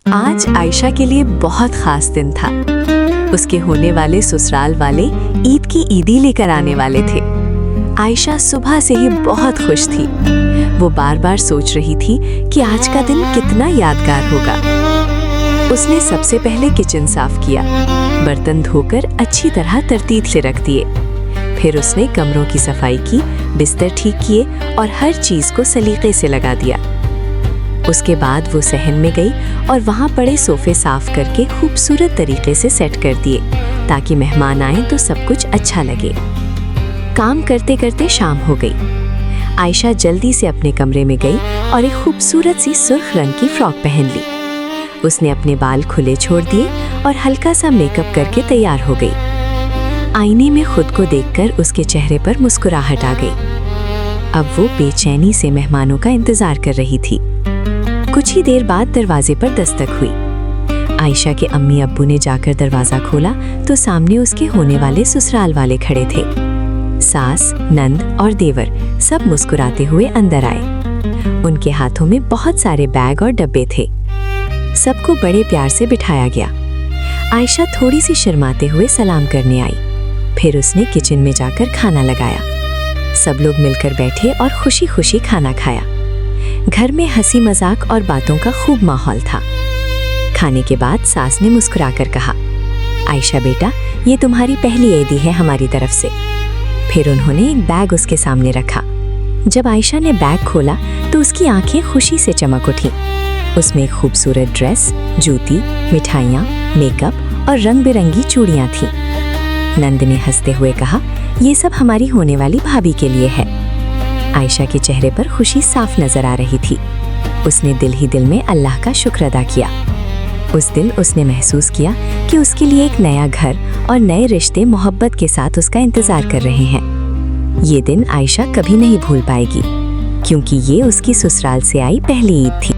आज आयशा के लिए बहुत खास दिन था। उसके होने वाले ससुराल वाले ईद की ईदी लेकर आने वाले थे। आयशा सुबह से ही बहुत खुश थी। वो बार बार सोच रही थी कि आज का दिन कितना यादगार होगा। उसने सबसे पहले किचन साफ किया, बर्तन धोकर अच्छी तरह तरतीब से रख दिए। फिर उसने कमरों की सफाई की, बिस्तर ठीक किए और हर चीज को सलीके से लगा दिया। उसके बाद वो सहन में गई और वहाँ पड़े सोफे साफ करके खूबसूरत तरीके से सेट कर दिए ताकि मेहमान आए तो सब कुछ अच्छा लगे। काम करते करते शाम हो गई। आयशा जल्दी से अपने कमरे में गई और एक खूबसूरत सी सुर्ख रंग की फ्रॉक पहन ली। उसने अपने बाल खुले छोड़ दिए और हल्का सा मेकअप करके तैयार हो गई। आईने में खुद को देखकर उसके चेहरे पर मुस्कुराहट आ गई। अब वो बेचैनी से मेहमानों का इंतजार कर रही थी। कुछ ही देर बाद दरवाजे पर दस्तक हुई। आयशा के अम्मी अब्बू ने जाकर दरवाजा खोला तो सामने उसके होने वाले ससुराल वाले खड़े थे। सास, नंद और देवर सब मुस्कुराते हुए अंदर आए। उनके हाथों में बहुत सारे बैग और डब्बे थे। सबको बड़े प्यार से बिठाया गया। आयशा थोड़ी सी शर्माते हुए सलाम करने आई। फिर उसने किचन में जाकर खाना लगाया। सब लोग मिलकर बैठे और खुशी खुशी खाना खाया। घर में हंसी मजाक और बातों का खूब माहौल था। खाने के बाद सास ने मुस्कुराकर कहा, आयशा बेटा, ये तुम्हारी पहली ईदी है हमारी तरफ से। फिर उन्होंने एक बैग उसके सामने रखा। जब आयशा ने बैग खोला तो उसकी आंखें खुशी से चमक उठी। उसमें एक खूबसूरत ड्रेस, जूती, मिठाइयाँ, मेकअप और रंग बिरंगी चूड़ियाँ थीं। नंद ने हंसते हुए कहा, ये सब हमारी होने वाली भाभी के लिए है। आयशा के चेहरे पर खुशी साफ नजर आ रही थी। उसने दिल ही दिल में अल्लाह का शुक्र अदा किया। उस दिन उसने महसूस किया कि उसके लिए एक नया घर और नए रिश्ते मोहब्बत के साथ उसका इंतजार कर रहे हैं। ये दिन आयशा कभी नहीं भूल पाएगी, क्योंकि ये उसकी ससुराल से आई पहली ईद थी।